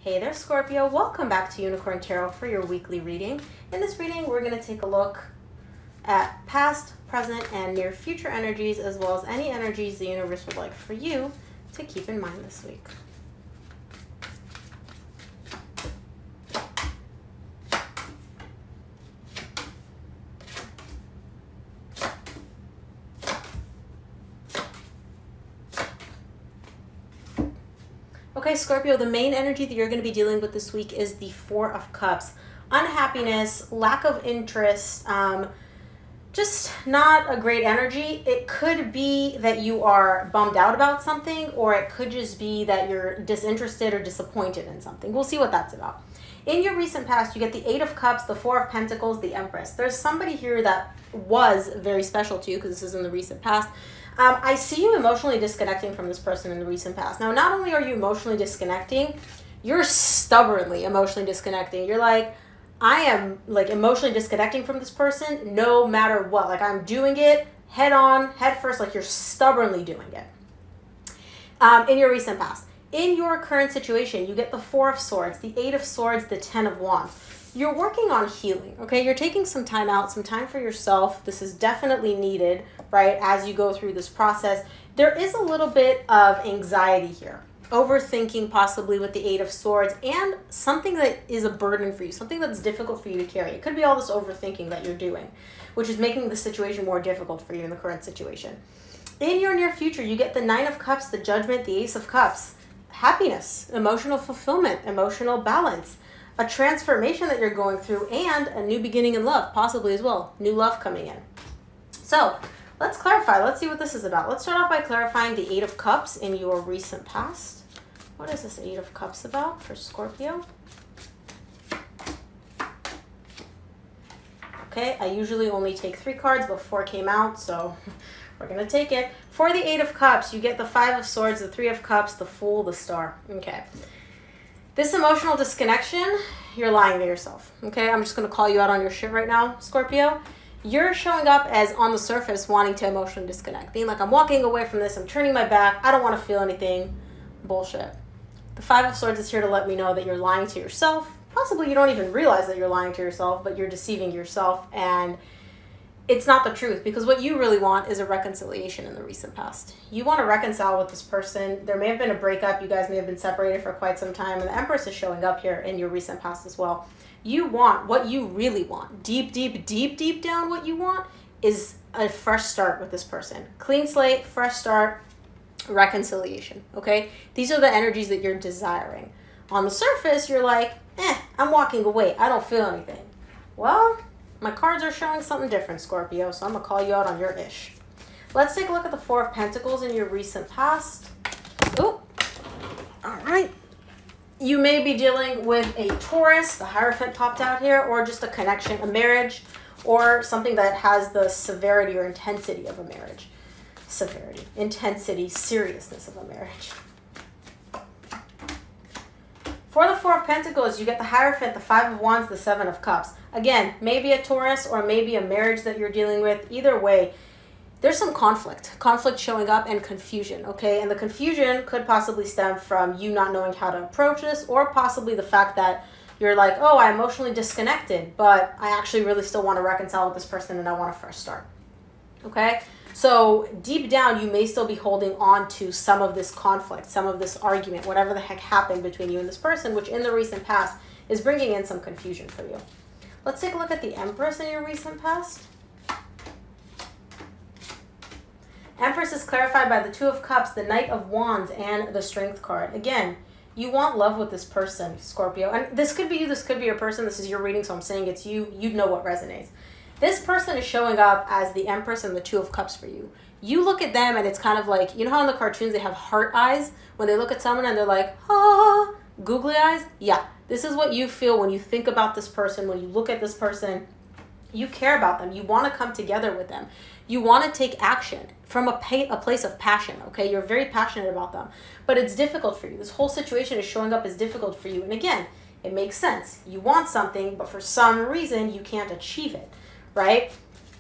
Hey there, Scorpio. Welcome back to Unicorn Tarot for your weekly reading. In this reading, we're going to take a look at past, present, and near future energies, as well as any energies the universe would like for you to keep in mind this week. Okay, Scorpio, the main energy that you're going to be dealing with this week is the Four of Cups. Unhappiness, lack of interest, just not a great energy. It could be that you are bummed out about something, or it could just be that you're disinterested or disappointed in something. We'll see what that's about. In your recent past, you get the Eight of Cups, the Four of Pentacles, the Empress. There's somebody here that was very special to you because this is in the recent past. I see you emotionally disconnecting from this person in the recent past. Now, not only are you emotionally disconnecting, you're stubbornly emotionally disconnecting. You're like, I am like emotionally disconnecting from this person no matter what. Like, I'm doing it head on, head first, like you're stubbornly doing it. In your recent past. In your current situation, you get the Four of Swords, the Eight of Swords, the Ten of Wands. You're working on healing, okay? You're taking some time out, some time for yourself. This is definitely needed, right, as you go through this process. There is a little bit of anxiety here. Overthinking possibly with the Eight of Swords, and something that is a burden for you, something that's difficult for you to carry. It could be all this overthinking that you're doing, which is making the situation more difficult for you in the current situation. In your near future, you get the Nine of Cups, the Judgment, the Ace of Cups. Happiness, emotional fulfillment, emotional balance, a transformation that you're going through, and a new beginning in love, possibly as well. New love coming in. So let's clarify. Let's see what this is about. Let's start off by clarifying the Eight of Cups in your recent past. What is this Eight of Cups about for Scorpio? Okay, I usually only take 3 cards, but 4 came out, so we're going to take it. For the Eight of Cups, you get the Five of Swords, the Three of Cups, the Fool, the Star. Okay. This emotional disconnection, you're lying to yourself. Okay, I'm just going to call you out on your shit right now, Scorpio. You're showing up as on the surface wanting to emotionally disconnect. Being like, I'm walking away from this. I'm turning my back. I don't want to feel anything. Bullshit. The Five of Swords is here to let me know that you're lying to yourself. Possibly you don't even realize that you're lying to yourself, but you're deceiving yourself. And it's not the truth, because what you really want is a reconciliation in the recent past. You want to reconcile with this person. There may have been a breakup. You guys may have been separated for quite some time. And the Empress is showing up here in your recent past as well. You want what you really want. Deep, deep, deep, deep down, what you want is a fresh start with this person. Clean slate, fresh start, reconciliation, okay? These are the energies that you're desiring. On the surface, you're like, I'm walking away. I don't feel anything. Well, my cards are showing something different, Scorpio, so I'm going to call you out on your ish. Let's take a look at the Four of Pentacles in your recent past. Oh, all right. You may be dealing with a Taurus, the Hierophant popped out here, or just a connection, a marriage, or something that has the severity or intensity of a marriage. Severity, intensity, seriousness of a marriage. For the Four of Pentacles, you get the Hierophant, the Five of Wands, the Seven of Cups. Again, maybe a Taurus or maybe a marriage that you're dealing with. Either way, there's some conflict showing up and confusion, okay? And the confusion could possibly stem from you not knowing how to approach this, or possibly the fact that you're like, oh, I emotionally disconnected, but I actually really still want to reconcile with this person and I want a fresh start, okay? So deep down, you may still be holding on to some of this conflict, some of this argument, whatever the heck happened between you and this person, which in the recent past is bringing in some confusion for you. Let's take a look at the Empress in your recent past. Empress is clarified by the Two of Cups, the Knight of Wands, and the Strength card. Again, you want love with this person, Scorpio. And this could be you, this could be your person. This is your reading, so I'm saying it's you. You know what resonates. This person is showing up as the Empress and the Two of Cups for you. You look at them and it's kind of like, you know how in the cartoons they have heart eyes? When they look at someone and they're like, ah, googly eyes? Yeah, this is what you feel when you think about this person, when you look at this person. You care about them. You want to come together with them. You want to take action from a place of passion, okay? You're very passionate about them, but it's difficult for you. This whole situation is showing up as difficult for you. And again, it makes sense. You want something, but for some reason you can't achieve it, right?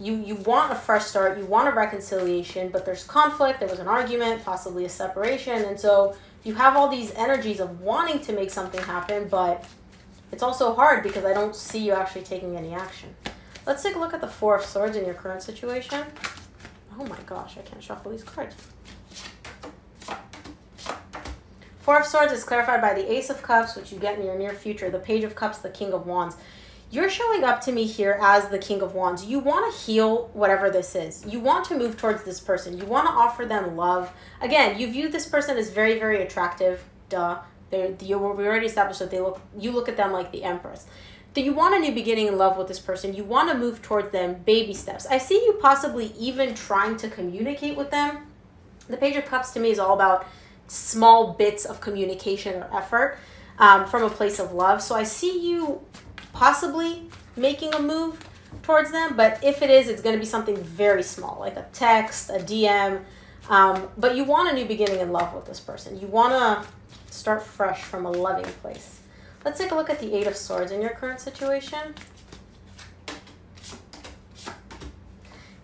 You want a fresh start, you want a reconciliation, but there's conflict, there was an argument, possibly a separation, and so You have all these energies of wanting to make something happen, but it's also hard because I don't see you actually taking any action. Let's take a look at the Four of Swords in your current situation. Oh my gosh, I can't shuffle these cards. Four of Swords is clarified by the Ace of Cups, which you get in your near future, the Page of Cups, the King of Wands. You're showing up to me here as the King of Wands. You want to heal whatever this is. You want to move towards this person. You want to offer them love. Again, you view this person as very, very attractive. Duh. We already established that you look at them like the Empress. Do you want a new beginning in love with this person? You want to move towards them, baby steps. I see you possibly even trying to communicate with them. The Page of Cups to me is all about small bits of communication or effort from a place of love. So I see you possibly making a move towards them, but if it is, it's going to be something very small, like a text, a DM, but you want a new beginning in love with this person. You want to start fresh from a loving place. Let's take a look at the Eight of Swords in your current situation.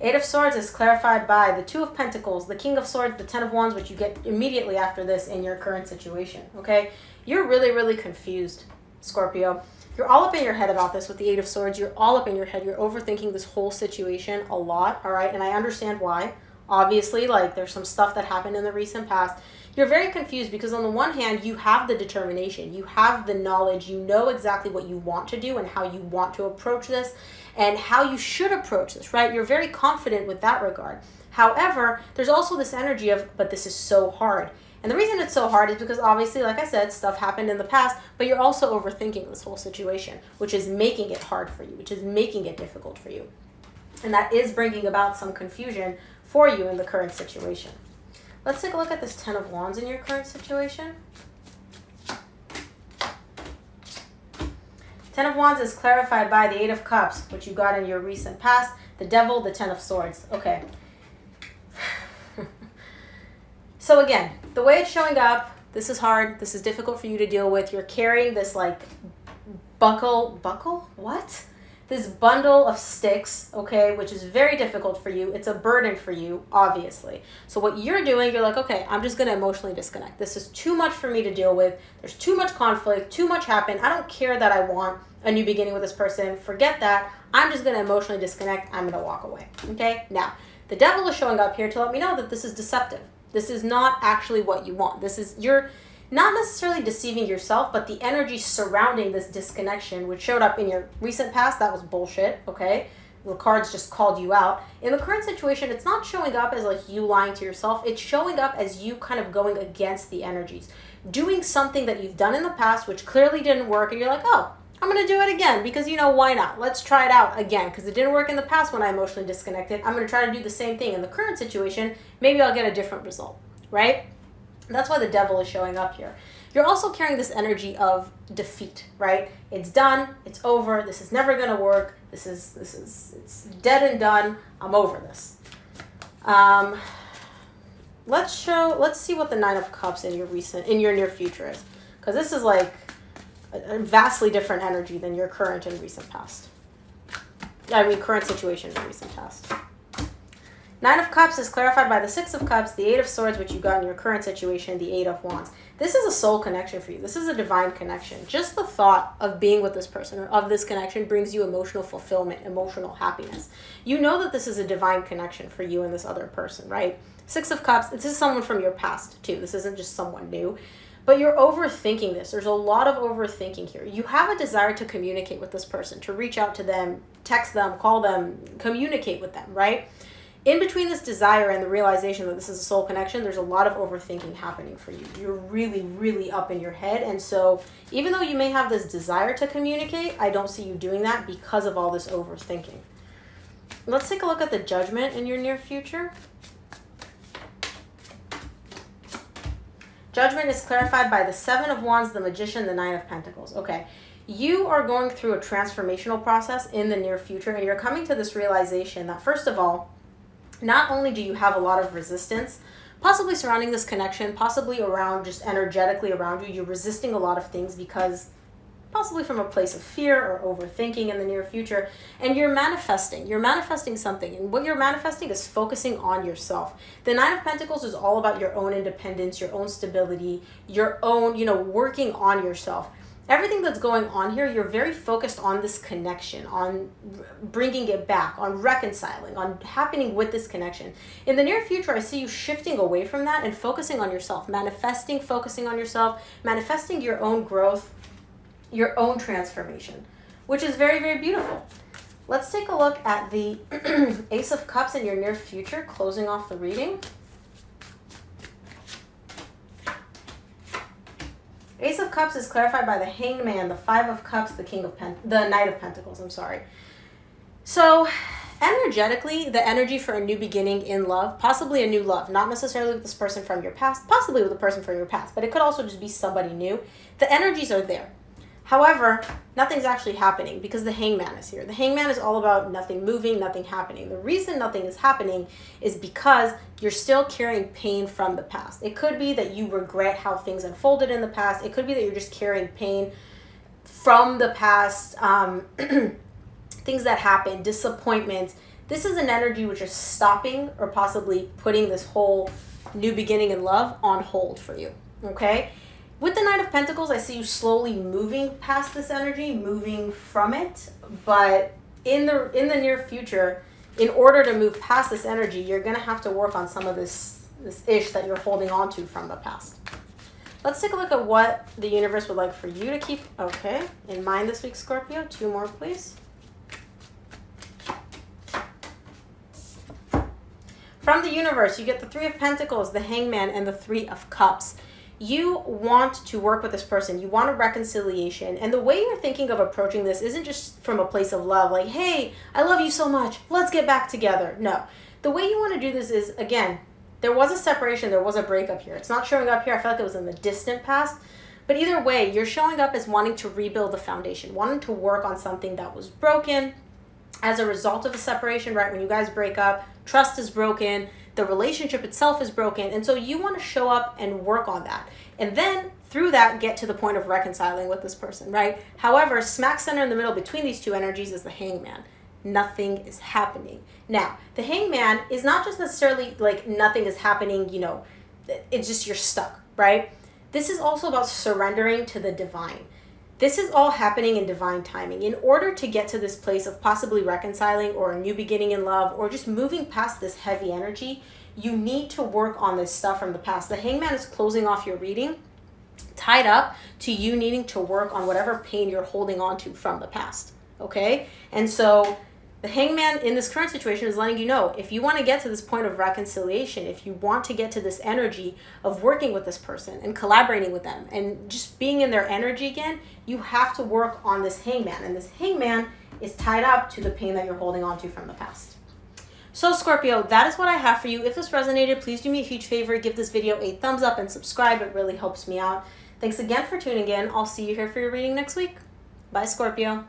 Eight of Swords is clarified by the Two of Pentacles, the King of Swords, the Ten of Wands, which you get immediately after this in your current situation, okay? You're really, really confused, Scorpio. You're all up in your head about this with the Eight of Swords. You're all up in your head. You're overthinking this whole situation a lot, all right? And I understand why. Obviously, like, there's some stuff that happened in the recent past. You're very confused because on the one hand, you have the determination. You have the knowledge. You know exactly what you want to do and how you want to approach this and how you should approach this, right? You're very confident with that regard. However, there's also this energy of, but this is so hard. And the reason it's so hard is because obviously, like I said, stuff happened in the past, but you're also overthinking this whole situation, which is making it hard for you, which is making it difficult for you. And that is bringing about some confusion for you in the current situation. Let's take a look at this Ten of Wands in your current situation. Ten of Wands is clarified by the Eight of Cups, which you got in your recent past, the Devil, the Ten of Swords. Okay. So again, the way it's showing up, this is hard. This is difficult for you to deal with. You're carrying this like this bundle of sticks, okay, which is very difficult for you. It's a burden for you, obviously. So what you're doing, you're like, okay, I'm just going to emotionally disconnect. This is too much for me to deal with. There's too much conflict, too much happened. I don't care that I want a new beginning with this person. Forget that. I'm just going to emotionally disconnect. I'm going to walk away, okay? Now, the Devil is showing up here to let me know that this is deceptive. This is not actually what you want. You're not necessarily deceiving yourself, but the energy surrounding this disconnection, which showed up in your recent past, that was bullshit, okay? The cards just called you out. In the current situation, it's not showing up as like you lying to yourself. It's showing up as you kind of going against the energies. Doing something that you've done in the past, which clearly didn't work, and you're like, oh, I'm going to do it again because, you know, why not? Let's try it out again because it didn't work in the past when I emotionally disconnected. I'm going to try to do the same thing in the current situation. Maybe I'll get a different result, right? That's why the Devil is showing up here. You're also carrying this energy of defeat, right? It's done. It's over. This is never going to work. It's dead and done. I'm over this. Let's see what the Nine of Cups in your near future is, because this is like a vastly different energy than your current and recent past. Current situation and recent past. Nine of Cups is clarified by the Six of Cups, the Eight of Swords, which you got in your current situation, the Eight of Wands. This is a soul connection for you. This is a divine connection. Just the thought of being with this person or of this connection brings you emotional fulfillment, emotional happiness. You know that this is a divine connection for you and this other person, right? Six of Cups, this is someone from your past too. This isn't just someone new. But you're overthinking this. There's a lot of overthinking here. You have a desire to communicate with this person, to reach out to them, text them, call them, communicate with them, right? In between this desire and the realization that this is a soul connection, there's a lot of overthinking happening for you. You're really, really up in your head. And so even though you may have this desire to communicate, I don't see you doing that because of all this overthinking. Let's take a look at the Judgment in your near future. Judgment is clarified by the Seven of Wands, the Magician, the Nine of Pentacles. Okay, you are going through a transformational process in the near future, and you're coming to this realization that, first of all, not only do you have a lot of resistance, possibly surrounding this connection, possibly around, just energetically around you, you're resisting a lot of things because possibly from a place of fear or overthinking in the near future, and you're manifesting something, and what you're manifesting is focusing on yourself. The Nine of Pentacles is all about your own independence, your own stability, your own, working on yourself. Everything that's going on here, you're very focused on this connection, on bringing it back, on reconciling, on happening with this connection. In the near future, I see you shifting away from that and focusing on yourself, focusing on yourself, manifesting your own growth, your own transformation, which is very, very beautiful. Let's take a look at the Ace of Cups in your near future, closing off the reading. Ace of Cups is clarified by the Hanged Man, the Five of Cups, the Knight of Pentacles, I'm sorry. So, energetically, the energy for a new beginning in love, possibly a new love, not necessarily with this person from your past, possibly with a person from your past, but it could also just be somebody new. The energies are there. However, nothing's actually happening because the Hangman is here. The Hangman is all about nothing moving, nothing happening. The reason nothing is happening is because you're still carrying pain from the past. It could be that you regret how things unfolded in the past. It could be that you're just carrying pain from the past, things that happened, disappointments. This is an energy which is stopping or possibly putting this whole new beginning in love on hold for you, okay? With the Knight of Pentacles, I see you slowly moving past this energy, moving from it. But in the near future, in order to move past this energy, you're going to have to work on some of this ish that you're holding on to from the past. Let's take a look at what the universe would like for you to keep, in mind this week, Scorpio. 2 more, please. From the universe, you get the Three of Pentacles, the Hangman, and the Three of Cups. You want to work with this person. You want a reconciliation. And the way you're thinking of approaching this isn't just from a place of love, like, hey, I love you so much, let's get back together. No. The way you want to do this is, again, there was a separation, there was a breakup here. It's not showing up here. I feel like it was in the distant past. But either way, you're showing up as wanting to rebuild the foundation, wanting to work on something that was broken as a result of a separation, right? When you guys break up, trust is broken, the relationship itself is broken, and so you want to show up and work on that. And then, through that, get to the point of reconciling with this person, right? However, smack center in the middle between these two energies is the Hangman. Nothing is happening. Now, the Hangman is not just necessarily like nothing is happening, it's just you're stuck, right? This is also about surrendering to the divine. This is all happening in divine timing. In order to get to this place of possibly reconciling or a new beginning in love or just moving past this heavy energy, you need to work on this stuff from the past. The Hangman is closing off your reading, tied up to you needing to work on whatever pain you're holding on to from the past, okay? And so the Hangman in this current situation is letting you know, if you want to get to this point of reconciliation, if you want to get to this energy of working with this person and collaborating with them and just being in their energy again, you have to work on this Hangman. And this Hangman is tied up to the pain that you're holding on to from the past. So Scorpio, that is what I have for you. If this resonated, please do me a huge favor. Give this video a thumbs up and subscribe. It really helps me out. Thanks again for tuning in. I'll see you here for your reading next week. Bye, Scorpio.